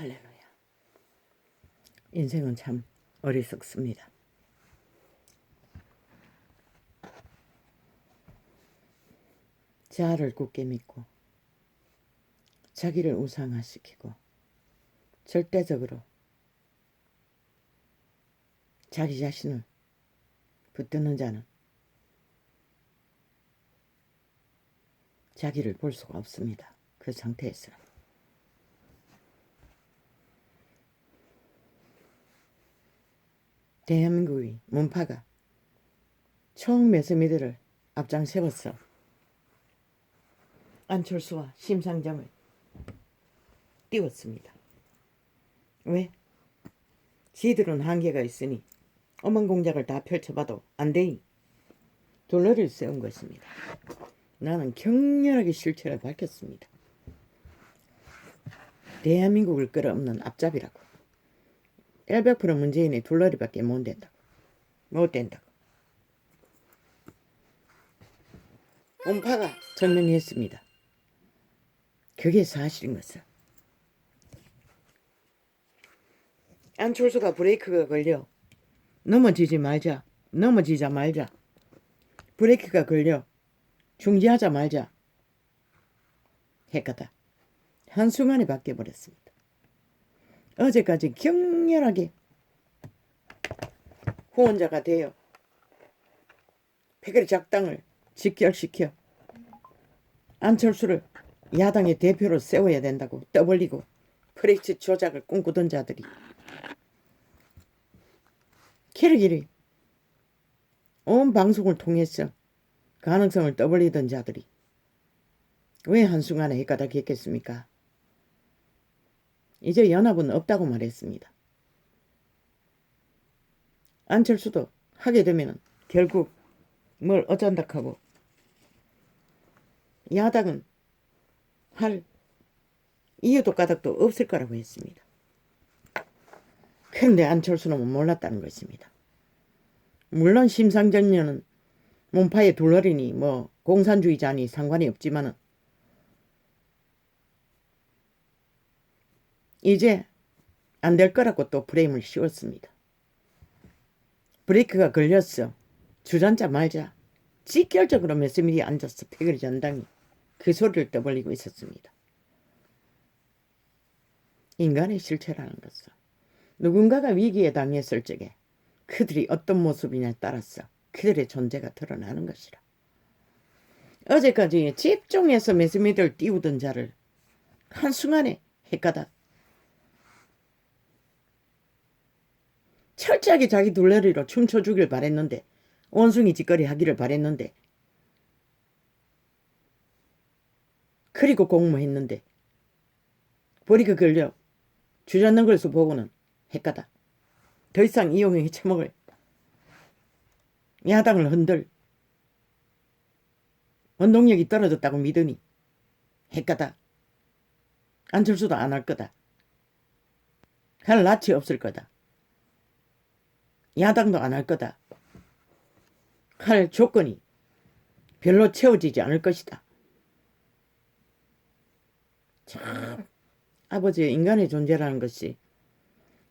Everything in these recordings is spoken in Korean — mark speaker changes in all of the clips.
Speaker 1: 할렐루야. 인생은 참 어리석습니다. 자아를 굳게 믿고 자기를 우상화시키고 절대적으로 자기 자신을 붙드는 자는 자기를 볼 수가 없습니다. 그 상태에서 대한민국의 문파가 총 매스미들을 앞장 세웠어 안철수와 심상정을 띄웠습니다. 왜? 지들은 한계가 있으니 엄한 공작을 다 펼쳐봐도 안 되니 둘러를 세운 것입니다. 나는 격렬하게 실체를 밝혔습니다. 대한민국을 끌어엎는 앞잡이라고. 100% 문재인의 둘러리밖에 못 된다고. 문파가 증명했습니다. 그게 사실인 것을. 안철수가 브레이크가 걸려 넘어지자 말자 브레이크가 걸려 중지하자 말자 했거다. 한순간에 바뀌어버렸습니다. 어제까지 격렬하게 후원자가 되어 패거리 작당을 직결시켜 안철수를 야당의 대표로 세워야 된다고 떠벌리고 프레이치 조작을 꿈꾸던 자들이 키르기리 온 방송을 통해서 가능성을 떠벌리던 자들이 왜 한순간에 헷가닥 했겠습니까? 이제 연합은 없다고 말했습니다. 안철수도 하게 되면 결국 뭘 어쩐다 하고 야당은 할 이유도 까닭도 없을 거라고 했습니다. 그런데 안철수는 몰랐다는 것입니다. 물론 심상정년은 문파의 둘러리니 공산주의자니 상관이 없지만은 이제 안 될 거라고 또 프레임을 씌웠습니다. 브레이크가 걸렸어. 주저앉자 말자. 직결적으로 매스미디어에 앉아서 패거리 전당이 그 소리를 떠벌리고 있었습니다. 인간의 실체라는 것은 누군가가 위기에 당했을 적에 그들이 어떤 모습이냐에 따라서 그들의 존재가 드러나는 것이라. 어제까지 집중해서 매스미디어를 띄우던 자를 한순간에 헷가닥 철저하게 자기 둘러리로 춤춰주길 바랬는데 원숭이 짓거리 하기를 바랬는데 그리고 공모했는데 버리고 걸려 주저앉는 것을 보고는 헷가닥 더 이상 이용해 처먹을 야당을 흔들 원동력이 떨어졌다고 믿으니 헷가닥 안철수도 안 할 거다. 할 낯이 없을 거다. 야당도 안 할 거다. 할 조건이 별로 채워지지 않을 것이다. 참 아버지의 인간의 존재라는 것이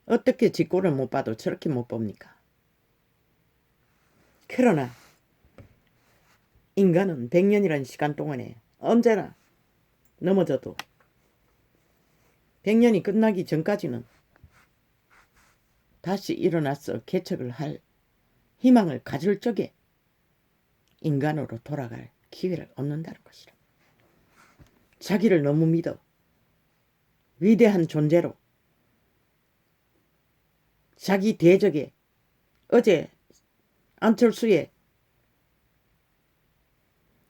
Speaker 1: 어떻게 직고를 못 봐도 저렇게 못 봅니까? 그러나 인간은 100년이라는 시간 동안에 언제나 넘어져도 100년이 끝나기 전까지는 다시 일어나서 개척을 할 희망을 가질 적에 인간으로 돌아갈 기회를 얻는다는 것이라. 자기를 너무 믿어 위대한 존재로 자기 대적에 어제 안철수의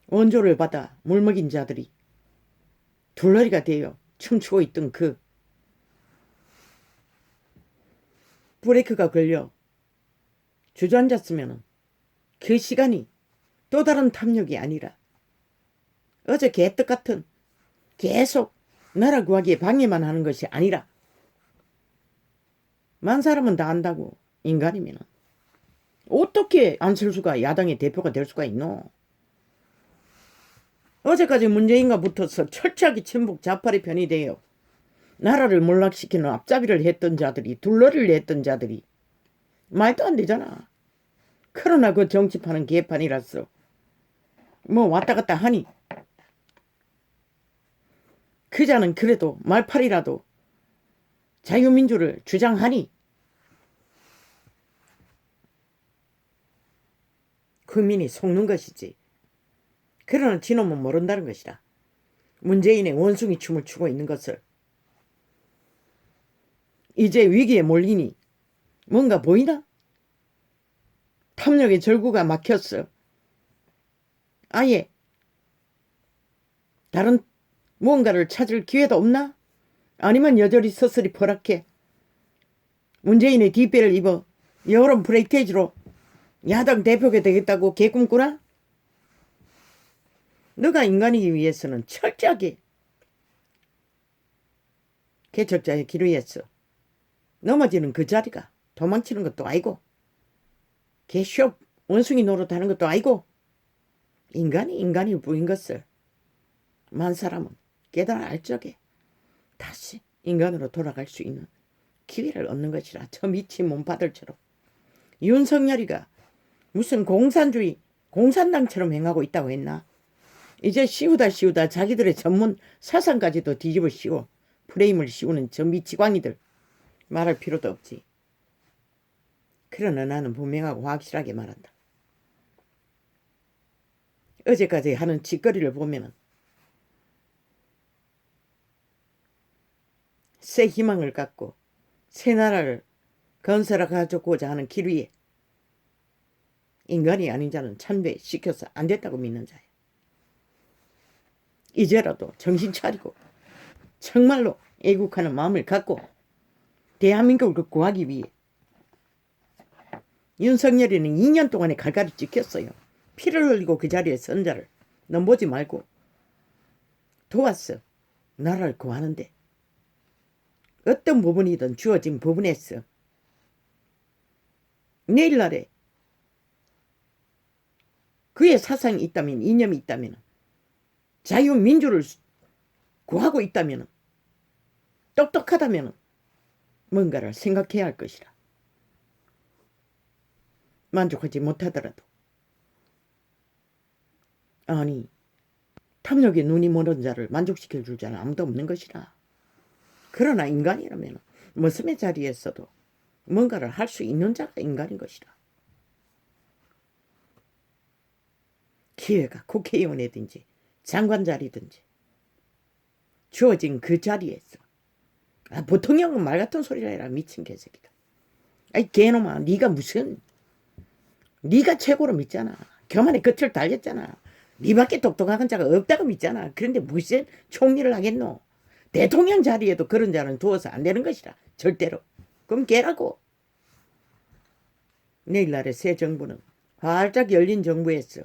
Speaker 1: 원조를 받아 물먹인 자들이 둘러리가 되어 춤추고 있던 그 브레이크가 걸려 주저앉았으면 그 시간이 또 다른 탐욕이 아니라 어제 개떡 같은 계속 나라 구하기에 방해만 하는 것이 아니라 만 사람은 다 안다고 인간이면 어떻게 안철수가 야당의 대표가 될 수가 있노? 어제까지 문재인과 붙어서 철저하게 친북 좌파의 편이 되어 나라를 몰락시키는 앞잡이를 했던 자들이, 둘러리를 했던 자들이 말도 안 되잖아. 그러나 그 정치판은 개판이라서 뭐 왔다 갔다 하니 그자는 그래도 말팔이라도 자유민주를 주장하니 국민이 속는 것이지. 그러나 지놈은 모른다는 것이다. 문재인의 원숭이 춤을 추고 있는 것을. 이제 위기에 몰리니 뭔가 보이나? 탐욕의 절구가 막혔어. 아예 다른 무언가를 찾을 기회도 없나? 아니면 여전히 서슬이 포랗게 문재인의 뒷배를 입어 여론 브레이크지로 야당 대표가 되겠다고 개꿈꾸나? 너가 인간이기 위해서는 철저하게 개척자의 길을 했어. 넘어지는 그 자리가 도망치는 것도 아니고 개숍 원숭이 노릇하는 것도 아니고 인간이 인간일 뿐인 것을 만 사람은 깨달아 알 적에 다시 인간으로 돌아갈 수 있는 기회를 얻는 것이라. 저 미친 몸파들처럼 윤석열이가 무슨 공산주의 공산당처럼 행하고 있다고 했나? 이제 씌우다 자기들의 전문 사상까지도 뒤집어 씌워 프레임을 씌우는 저 미치광이들 말할 필요도 없지. 그러나 나는 분명하고 확실하게 말한다. 어제까지 하는 짓거리를 보면은 새 희망을 갖고 새 나라를 건설해 가져고자 하는 길 위에 인간이 아닌 자는 참배시켜서 안 됐다고 믿는 자야. 이제라도 정신 차리고 정말로 애국하는 마음을 갖고 대한민국을 구하기 위해 윤석열이는 2년 동안에 갈갈이 찍혔어요. 피를 흘리고 그 자리에 선 자를 넘보지 말고 도왔어. 나라를 구하는데 어떤 부분이든 주어진 부분에서 내일날에 그의 사상이 있다면, 이념이 있다면, 자유민주를 구하고 있다면, 똑똑하다면 뭔가를 생각해야 할 것이라. 만족하지 못하더라도. 아니, 탐욕에 눈이 멀은 자를 만족시켜 줄 자는 아무도 없는 것이라. 그러나 인간이라면 머슴의 자리에서도 뭔가를 할 수 있는 자가 인간인 것이라. 기회가 국회의원이든지 장관 자리든지 주어진 그 자리에서 보통형은 말 같은 소리라 해라. 미친 개새끼다. 아이 개놈아, 네가 무슨 네가 최고로 믿잖아. 교만의 끝을 달렸잖아. 네밖에 똑똑한 자가 없다고 믿잖아. 그런데 무슨 총리를 하겠노? 대통령 자리에도 그런 자는 두어서 안 되는 것이라. 절대로. 그럼 개라고. 내일날의 새 정부는 활짝 열린 정부에서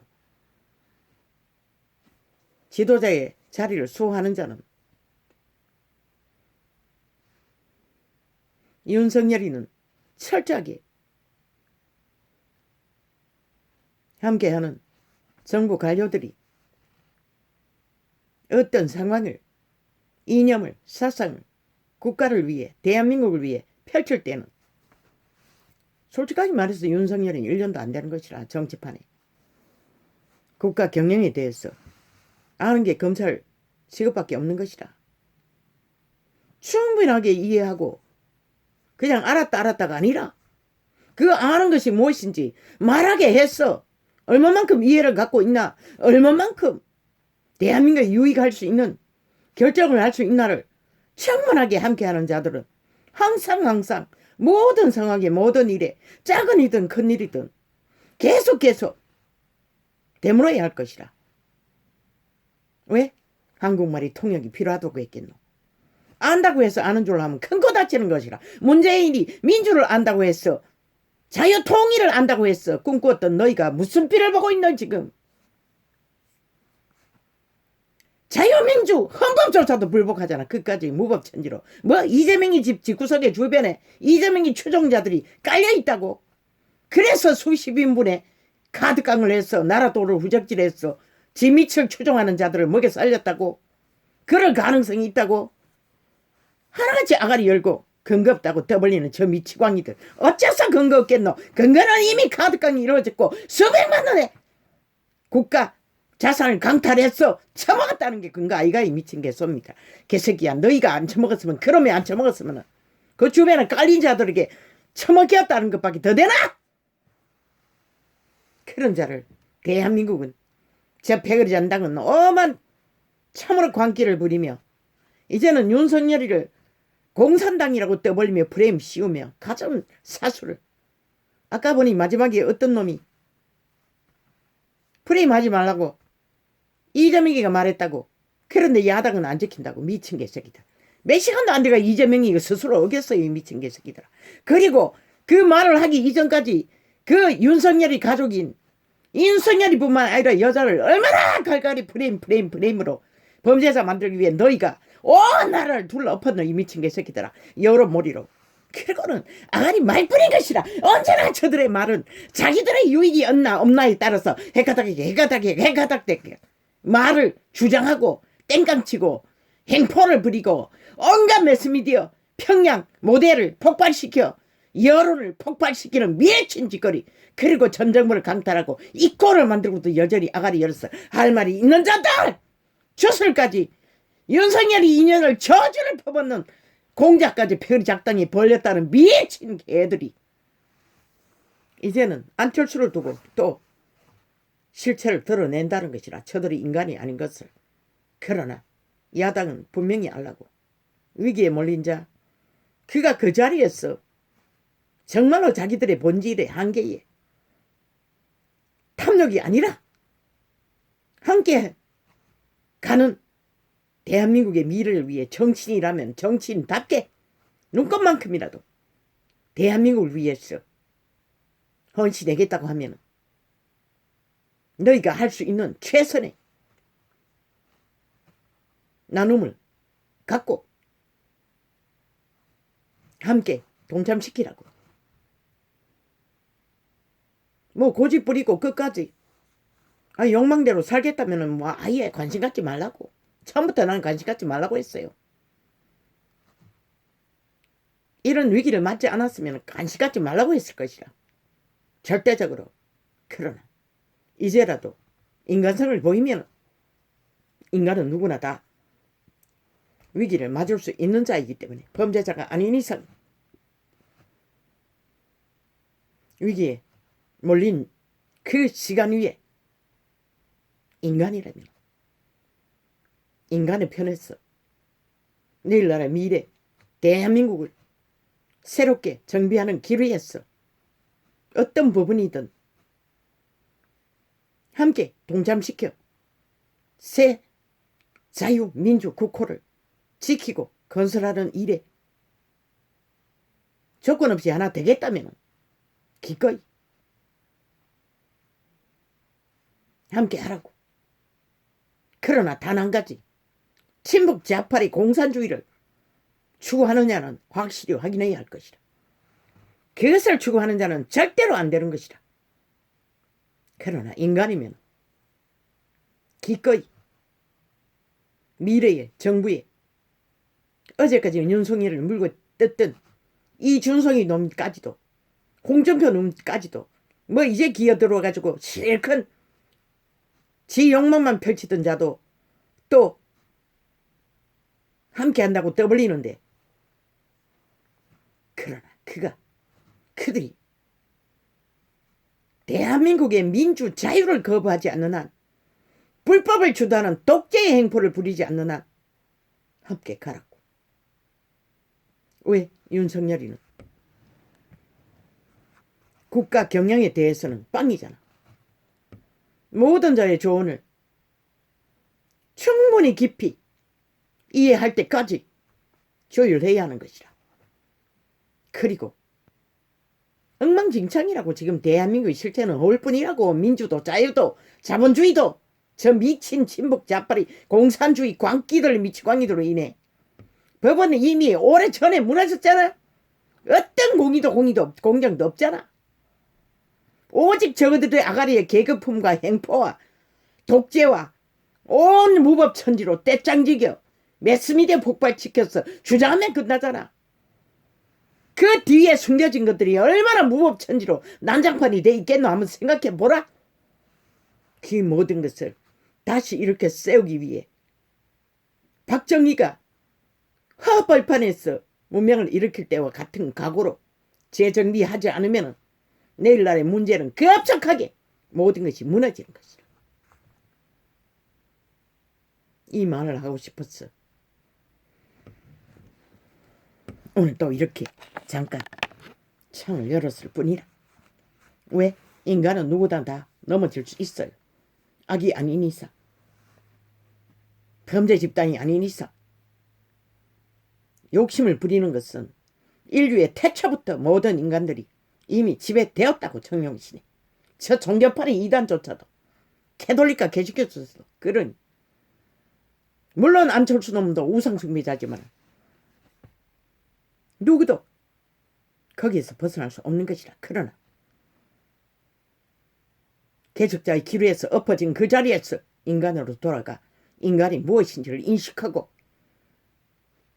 Speaker 1: 지도자의 자리를 수호하는 자는 윤석열이는 철저하게 함께하는 정부 관료들이 어떤 상황을, 이념을, 사상을 국가를 위해, 대한민국을 위해 펼칠 때는 솔직하게 말해서 윤석열은 1년도 안 되는 것이라. 정치판에 국가 경영에 대해서 아는 게 검찰 직업밖에 없는 것이라. 충분하게 이해하고 그냥 알았다가 아니라 그 아는 것이 무엇인지 말하게 했어. 얼마만큼 이해를 갖고 있나, 얼마만큼 대한민국에 유익할 수 있는 결정을 할 수 있나를 충분하게 함께하는 자들은 항상 모든 상황에, 모든 일에, 작은 일이든 큰 일이든 계속 되물어야 할 것이라. 왜? 한국말이 통역이 필요하다고 했겠노. 안다고 해서 아는 줄로 하면 큰 거 다치는 것이라. 문재인이 민주를 안다고 해서, 자유통일을 안다고 해서 꿈꾸었던 너희가 무슨 삐를 보고 있노 지금. 자유민주 헌법조차도 불복하잖아. 끝까지 무법천지로. 뭐 이재명이 집 집구석에 주변에 이재명이 추종자들이 깔려있다고. 그래서 수십 인분의 카드깡을 해서 나라도를 후적질해서 지미철 추종하는 자들을 먹여 살렸다고. 그럴 가능성이 있다고. 하나같이 아가리 열고 근거 없다고 떠벌리는 저 미치광이들. 어째서 근거 없겠노? 근거는 이미 가득강이 이루어졌고 수백만 원의 국가 자산을 강탈했어. 처먹었다는 게 근거 아이가 이 미친 개소입니까? 개새끼야, 너희가 안 처먹었으면, 그놈이 안 처먹었으면 그 주변에 깔린 자들에게 처먹혔다는 것밖에 더 되나? 그런 자를 대한민국은 저 패거리 잔당은 엄한 참으로 광기를 부리며 이제는 윤석열이를 공산당이라고 떠벌리며 프레임 씌우며 가진 사수를, 아까 보니 마지막에 어떤 놈이 프레임 하지 말라고 이재명이가 말했다고. 그런데 야당은 안 지킨다고. 미친 개새끼들. 몇 시간도 안 돼가 이재명이 스스로 어겼어요. 이 미친 개새끼들. 그리고 그 말을 하기 이전까지 그 윤석열이 가족인 윤석열이 뿐만 아니라 여자를 얼마나 갈갈이 프레임으로 범죄자 만들기 위해 너희가 온 나라를 둘러엎었노. 이 미친 개새끼들아. 여러모리로. 그리고는 아가리 말뿐인 것이라. 언제나 저들의 말은 자기들의 유익이 없나에 따라서 해가닥게 말을 주장하고 땡깡치고 행포를 부리고 온갖 매스미디어 평양 모델을 폭발시켜 여론을 폭발시키는 미친 짓거리. 그리고 전 정부를 강탈하고 이 꼴을 만들고도 여전히 아가리 열었어. 할 말이 있는 자들! 주술까지 윤석열이 인연을 저주를 퍼붓는 공작까지 패거리 작당이 벌렸다는 미친 개들이 이제는 안철수를 두고 또 실체를 드러낸다는 것이라. 저들이 인간이 아닌 것을. 그러나 야당은 분명히 알라고. 위기에 몰린 자, 그가 그 자리에서 정말로 자기들의 본질의 한계에 탐욕이 아니라 함께 가는 대한민국의 미래를 위해 정치인이라면 정치인답게 눈꽃만큼이라도 대한민국을 위해서 헌신하겠다고 하면 너희가 할 수 있는 최선의 나눔을 갖고 함께 동참시키라고. 뭐 고집 부리고 끝까지 욕망대로 살겠다면 뭐 아예 관심 갖지 말라고. 처음부터 나는 관심 갖지 말라고 했어요. 이런 위기를 맞지 않았으면 관심 갖지 말라고 했을 것이라. 절대적으로. 그러나 이제라도 인간성을 보이면 인간은 누구나 다 위기를 맞을 수 있는 자이기 때문에 범죄자가 아닌 이상 위기에 몰린 그 시간 위에 인간이라면 인간의 편에서 내일나라 미래 대한민국을 새롭게 정비하는 길 위에서 어떤 부분이든 함께 동참시켜 새 자유민주국호를 지키고 건설하는 일에 조건 없이 하나 되겠다면 기꺼이 함께 하라고. 그러나 단 한 가지, 친북 좌파리 공산주의를 추구하느냐는 확실히 확인해야 할 것이다. 그것을 추구하는 자는 절대로 안 되는 것이다. 그러나 인간이면 기꺼이 미래의 정부에 어제까지 윤석열을 물고 뜯던 이준석이 놈까지도 홍준표 놈까지도 뭐 이제 기어들어가지고 실컷 지 욕망만 펼치던 자도 또 함께 한다고 떠벌리는데, 그러나 그들이 대한민국의 민주 자유를 거부하지 않는 한, 불법을 주도하는 독재의 행포를 부리지 않는 한 함께 가라고. 왜? 윤석열이는 국가 경영에 대해서는 빵이잖아. 모든 자의 조언을 충분히 깊이 이해할 때까지 조율해야 하는 것이라. 그리고 엉망진창이라고. 지금 대한민국의 실태는 허울뿐이라고. 민주도 자유도 자본주의도 저 미친 친북 좌파리 공산주의 광기들 미치광이들로 인해 법원은 이미 오래전에 무너졌잖아. 어떤 공정도 없잖아. 오직 저들의 아가리의 계급품과 행포와 독재와 온 무법천지로 떼짱지겨 매스미디어 폭발시켜서 주장하면 끝나잖아. 그 뒤에 숨겨진 것들이 얼마나 무법천지로 난장판이 돼 있겠노 한번 생각해보라. 그 모든 것을 다시 이렇게 세우기 위해 박정희가 화합발판에서 문명을 일으킬 때와 같은 각오로 재정비하지 않으면 내일날의 문제는 급속하게 모든 것이 무너지는 것이다. 이 말을 하고 싶었어. 오늘 또 이렇게 잠깐 창을 열었을 뿐이라. 왜? 인간은 누구나 다 넘어질 수 있어요. 악이 아닌 이상, 범죄 집단이 아닌 이상. 욕심을 부리는 것은 인류의 태초부터 모든 인간들이 이미 지배되었다고 정용시네. 저 종교파리 이단조차도 캐톨릭과 개신교조차도 그러니. 물론 안철수 놈도 우상숭배자지만 누구도 거기에서 벗어날 수 없는 것이라. 그러나 개척자의 기류에서 엎어진 그 자리에서 인간으로 돌아가 인간이 무엇인지를 인식하고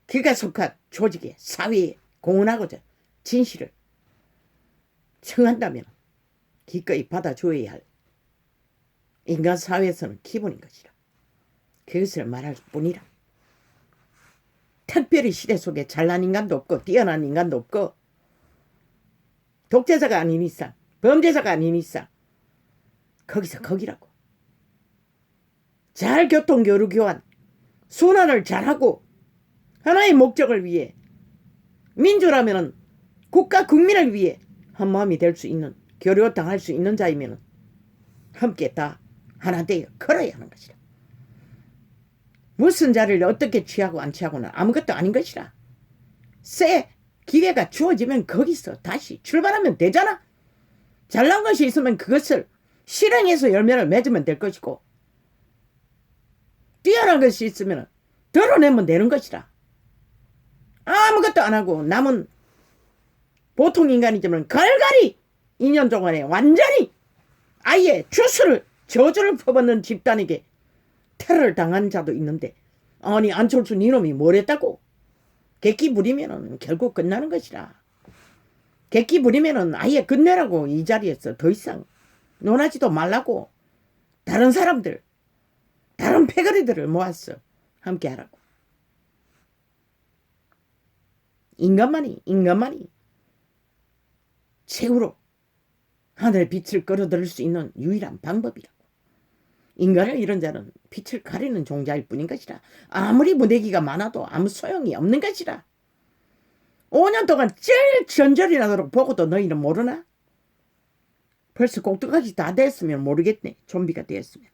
Speaker 1: 그가 속한 조직에 사회에 공헌하고자 진실을 청한다면 기꺼이 받아줘야 할 인간 사회에서는 기본인 것이라. 그것을 말할 뿐이라. 특별히 시대 속에 잘난 인간도 없고 뛰어난 인간도 없고 독재자가 아닌 이상, 범죄자가 아닌 이상 거기서 거기라고. 잘 교통교류 교환, 순환을 잘하고 하나의 목적을 위해 민주라면 국가 국민을 위해 한마음이 될 수 있는, 교류당할 수 있는 자이면 함께 다 하나 되어 걸어야 하는 것이라. 무슨 자리를 어떻게 취하고 안 취하고는 아무것도 아닌 것이라. 새 기회가 주어지면 거기서 다시 출발하면 되잖아. 잘난 것이 있으면 그것을 실행해서 열매를 맺으면 될 것이고 뛰어난 것이 있으면 드러내면 되는 것이라. 아무것도 안 하고 남은 보통 인간이지만 걸갈이 2년 동안에 완전히 아예 저주를 퍼붓는 집단에게 테러를 당한 자도 있는데 아니 안철수 니놈이 뭘 했다고? 객기 부리면 결국 끝나는 것이라. 객기 부리면 아예 끝내라고. 이 자리에서 더 이상 논하지도 말라고. 다른 사람들, 다른 패거리들을 모았어. 함께 하라고. 인간만이 최후로 하늘의 빛을 끌어들일 수 있는 유일한 방법이라고. 인간을 잃은 자는 빛을 가리는 종자일 뿐인 것이라. 아무리 무대기가 많아도 아무 소용이 없는 것이라. 5년 동안 제일 전절이 나도록 보고도 너희는 모르나? 벌써 꼭두각이 다 됐으면 모르겠네. 좀비가 되었으면.